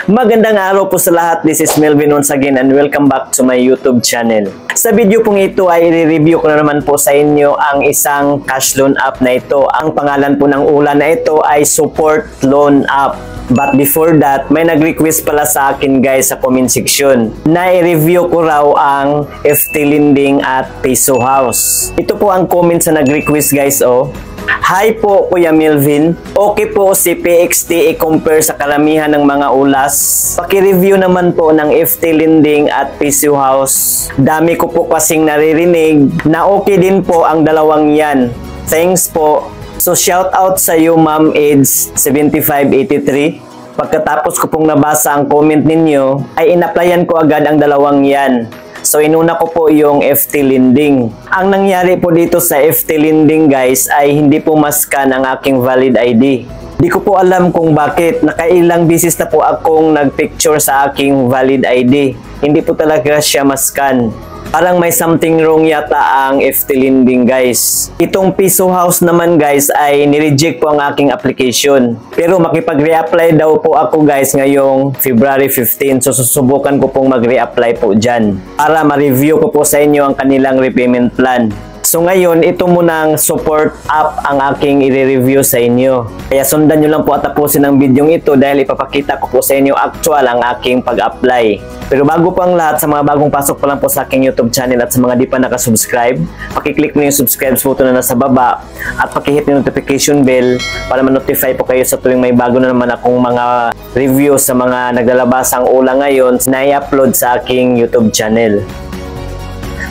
Magandang araw po sa lahat. This is Melvin once again and welcome back to my YouTube channel. Sa video pong ito ay i-review ko na naman po sa inyo ang isang cash loan app na ito. Ang pangalan po ng ulan na ito ay Support Loan App. But before that, may nag-request pala sa akin guys sa comment section na i-review ko raw ang FT Lending at Peso House. Ito po ang comment sa nag-request guys oh. Hi po Kuya Melvin, okay po si PXT i-compare sa karamihan ng mga ulas. Paki-review naman po ng FT Lending at Peso House. Dami ko po kasing naririnig na okay din po ang dalawang yan. Thanks po. So shout out sa iyo Ma'am Eds 7583. Pagkatapos ko pong nabasa ang comment ninyo, ay in-applyan ko agad ang dalawang yan. So inuna ko po yung FT Lending. Ang nangyari po dito sa FT Lending guys ay hindi po ma-scan ang aking valid ID. Di ko po alam kung bakit. Nakailang bisis na po akong nagpicture sa aking valid ID. Hindi po talaga siya ma-scan. Parang may something wrong yata ang FT Lending guys. Itong Peso House naman guys ay nireject po ang aking application. Pero makipag-reapply daw po ako guys ngayong February 15. So susubukan ko pong mag-reapply po dyan para ma-review ko po sa inyo ang kanilang repayment plan. So ngayon, ito munang support app ang aking i-review sa inyo. Kaya sundan nyo lang po at tapusin ang video ito dahil ipapakita ko po sa inyo actual ang aking pag-apply. Pero bago po ang lahat, sa mga bagong pasok pa lang po sa aking YouTube channel at sa mga di pa nakasubscribe, pakiclick mo yung subscribe button na nasa baba at pakihit yung notification bell para ma-notify po kayo sa tuwing may bago na naman akong mga review sa mga naglalabasang ulang ngayon na i-upload sa aking YouTube channel.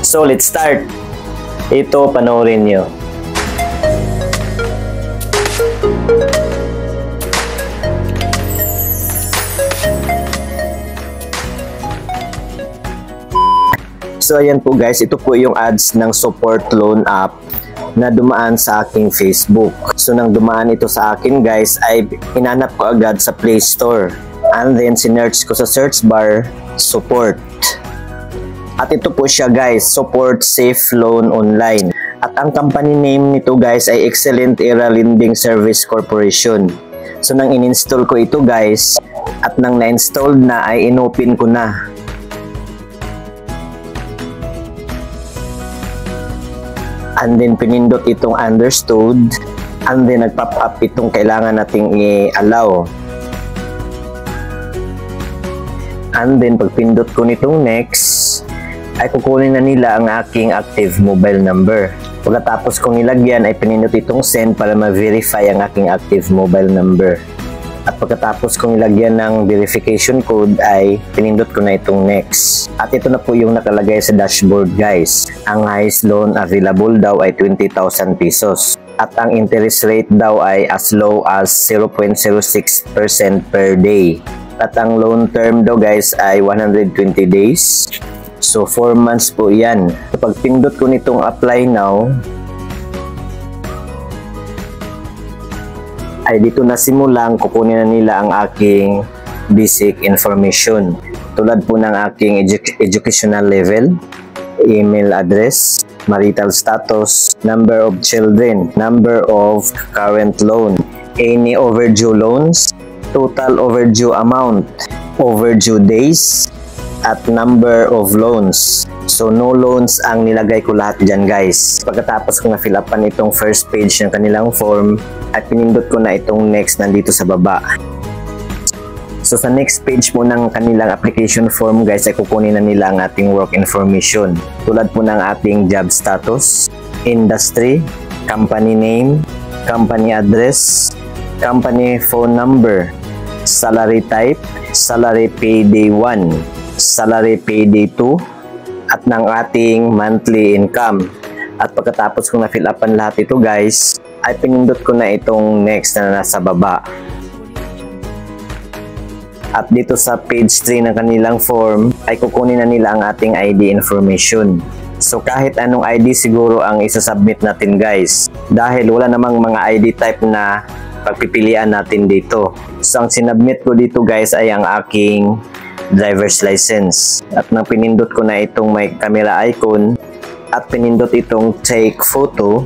So let's start. Ito, panoorin nyo. So ayan po guys, ito po yung ads ng Support Loan App na dumaan sa aking Facebook. So nang dumaan ito sa akin guys, ay hinanap ko agad sa Play Store. And then sinearch ko sa search bar, Support. At ito po siya guys, Support Safe Loan Online. At ang company name nito guys ay Excellent Era Lending Service Corporation. So nang in-install ko ito guys, at nang na-install na ay in-open ko na. And then pinindot itong understood. And then nag-pop up itong kailangan nating i-allow. And then pagpindot ko nitong next, ay kukunin na nila ang aking active mobile number. Pagkatapos kong nilagyan ay pinindot itong send para ma-verify ang aking active mobile number. At pagkatapos kong nilagyan ng verification code ay pinindot ko na itong next. At ito na po yung nakalagay sa dashboard guys. Ang highest loan available daw ay 20,000 pesos. At ang interest rate daw ay as low as 0.06% per day. At ang loan term daw guys ay 120 days. So 4 months po yan. Kapag pindot ko nitong apply now, ay dito na simulang kukunin na nila ang aking basic information. Tulad po ng aking educational level, email address, marital status, number of children, number of current loan, any overdue loans, total overdue amount, overdue days, at number of loans. So no loans ang nilagay ko lahat dyan guys. Pagkatapos ko na-fill upan itong first page ng kanilang form, at pinindot ko na itong next nandito sa baba. So sa next page po ng kanilang application form guys ay kukunin na nila ang ating work information. Tulad po ng ating job status, industry, company name, company address, company phone number, salary type, salary payday 1, salary payday 2, at ng ating monthly income. At pagkatapos kong na-fill upan lahat ito guys, ay pinindot ko na itong next na nasa baba. At dito sa page 3 ng kanilang form, ay kukunin na nila ang ating ID information. So kahit anong ID siguro ang isasubmit natin guys, dahil wala namang mga ID type na pagpipilian natin dito. So ang sinubmit ko dito guys ay ang aking driver's license. At nang pinindot ko na itong may camera icon at pinindot itong take photo,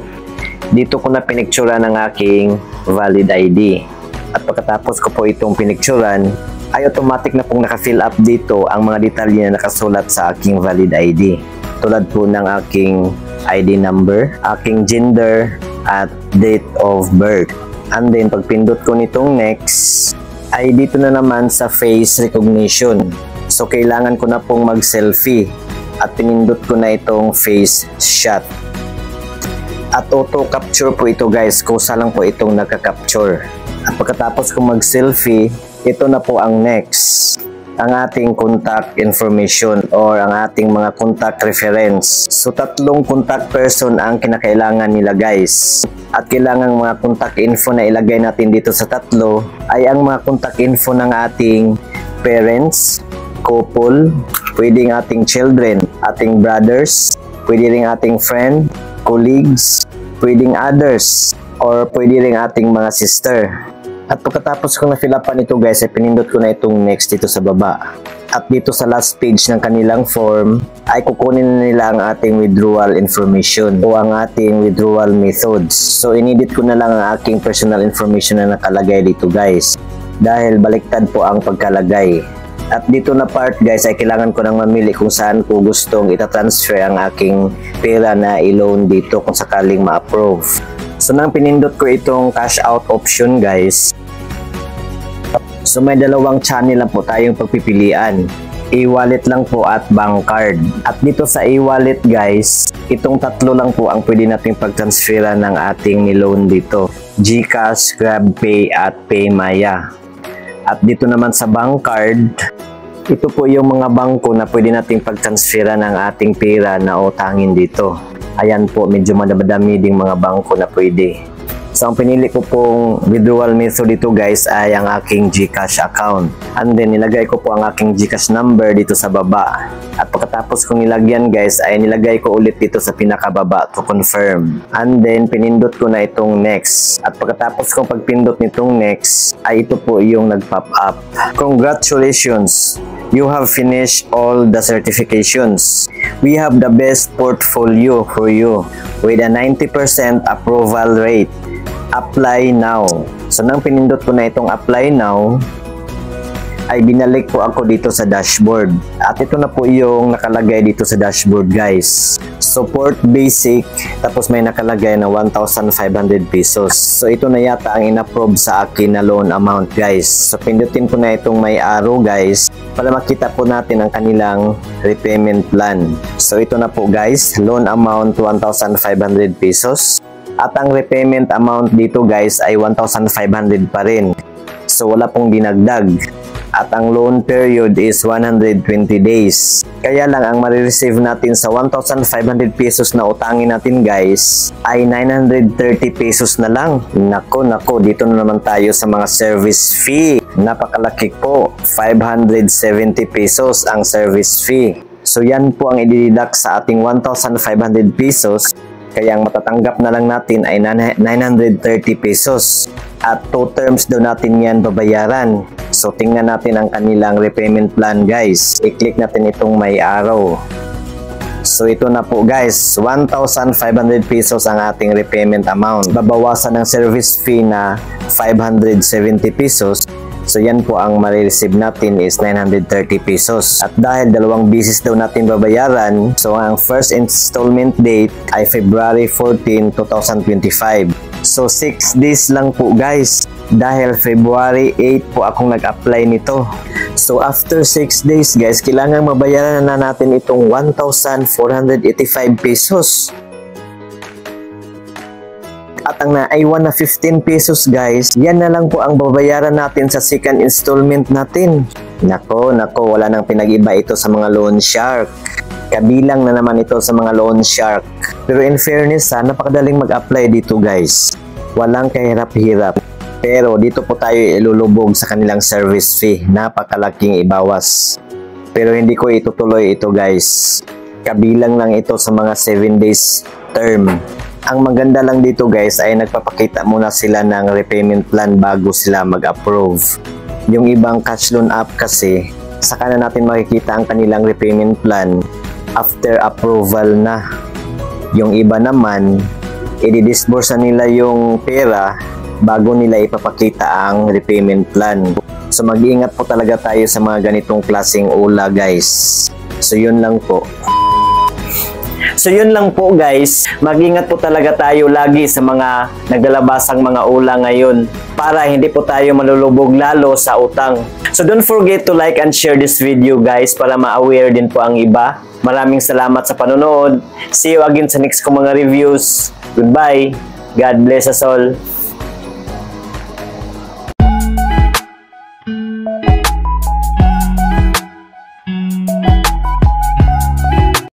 dito ko na pinicturan ng aking valid ID. At pagkatapos ko po itong pinicturan, ay automatic na pong naka-fill up dito ang mga detalye na nakasulat sa aking valid ID. Tulad po ng aking ID number, aking gender, at date of birth. And then pag pindot ko nitong next, ay dito na naman sa face recognition. So kailangan ko na pong mag-selfie at pinindot ko na itong face shot. At auto capture po ito guys, kusa lang po itong nagka-capture. At pagkatapos ko mag-selfie, ito na po ang next, ang ating contact information or ang ating mga contact reference. So 3 contact person ang kinakailangan nila guys. At kailangan mga contact info na ilagay natin dito sa 3 ay ang mga contact info ng ating parents, couple, pwedeng ating children, ating brothers, pwede ring ating friend, colleagues, pwedeng others, or pwede ring ating mga sister. At pagkatapos kong na-fill upan ito guys, ay pinindot ko na itong next dito sa baba. At dito sa last page ng kanilang form, ay kukunin na nila ang ating withdrawal information o ang ating withdrawal methods. So inedit ko na lang ang aking personal information na nakalagay dito guys, dahil baliktad po ang pagkalagay. At dito na part guys ay kailangan ko nang mamili kung saan ko gustong itatransfer ang aking pera na i-loan dito kung sakaling ma-approve. So nang pinindot ko itong cash out option guys, so may 2 channel lang po tayong pagpipilian. E-wallet lang po at bank card. At dito sa e-wallet guys, itong 3 lang po ang pwede nating pagtransferan ng ating ni-loan dito. GCash, GrabPay at PayMaya. At dito naman sa bank card, ito po yung mga bangko na pwede nating pagtransfera ng ating pera na utangin dito. Ayan po, medyo madami ding mga bangko na pwede. So ang pinili ko pong withdrawal method dito guys ay ang aking GCash account. And then nilagay ko po ang aking GCash number dito sa baba. At pagkatapos kong nilagyan guys ay nilagay ko ulit dito sa pinakababa to confirm. And then pinindot ko na itong next. At pagkatapos kong pagpindot nitong next ay ito po yung nag-pop up. Congratulations! You have finished all the certifications. We have the best portfolio for you with a 90% approval rate. Apply now. So nang pinindot ko na itong apply now, ay binalik po ako dito sa dashboard. At ito na po yung nakalagay dito sa dashboard guys. Support basic, tapos may nakalagay na 1,500 pesos. So ito na yata ang in-approve sa akin na loan amount guys. So pindutin ko na itong may arrow guys para makita po natin ang kanilang repayment plan. So ito na po guys, loan amount 1,500 pesos. At ang repayment amount dito guys ay 1,500 pa rin. So wala pong dinagdag. At ang loan period is 120 days. Kaya lang ang marireceive natin sa 1,500 pesos na utangin natin guys ay 930 pesos na lang. Nako, dito na naman tayo sa mga service fee. Napakalaki po, 570 pesos ang service fee. So yan po ang i-deduct sa ating 1,500 pesos. Kaya ang matatanggap na lang natin ay 930 pesos. At 2 terms daw natin yan babayaran. So tingnan natin ang kanilang repayment plan guys. I-click natin itong may arrow. So ito na po guys, 1,500 pesos ang ating repayment amount. Babawasan ng service fee na 570 pesos. So yan po ang marireceive natin is 930 pesos. At dahil 2 beses daw natin babayaran, so ang first installment date ay February 14, 2025. So 6 days lang po guys. Dahil February 8 po akong nag-apply nito. So after 6 days guys, kailangan mabayaran na natin itong 1,485 pesos. At ang naiwan na 15 pesos guys, yan na lang po ang babayaran natin sa second installment natin. Nako, wala nang pinag-iba ito sa mga loan shark. Kabilang na naman ito sa mga loan shark. Pero in fairness napakadaling mag-apply dito guys. Walang kahirap-hirap. Pero dito po tayo ilulubog sa kanilang service fee. Napakalaking ibawas. Pero hindi ko itutuloy ito guys. Kabilang lang ito sa mga 7 days term. Ang maganda lang dito guys ay nagpapakita muna sila ng repayment plan bago sila mag-approve. Yung ibang cash loan app kasi, saka na natin makikita ang kanilang repayment plan after approval na. Yung iba naman, i-disburse na nila yung pera bago nila ipapakita ang repayment plan. So mag-ingat po talaga tayo sa mga ganitong klaseng ula guys. So yun lang po. So yun lang po guys, mag-ingat po talaga tayo lagi sa mga naglalabasang mga ula ngayon para hindi po tayo malulubog lalo sa utang. So don't forget to like and share this video guys para ma-aware din po ang iba. Maraming salamat sa panonood. See you again sa next kong mga reviews. Goodbye. God bless us all.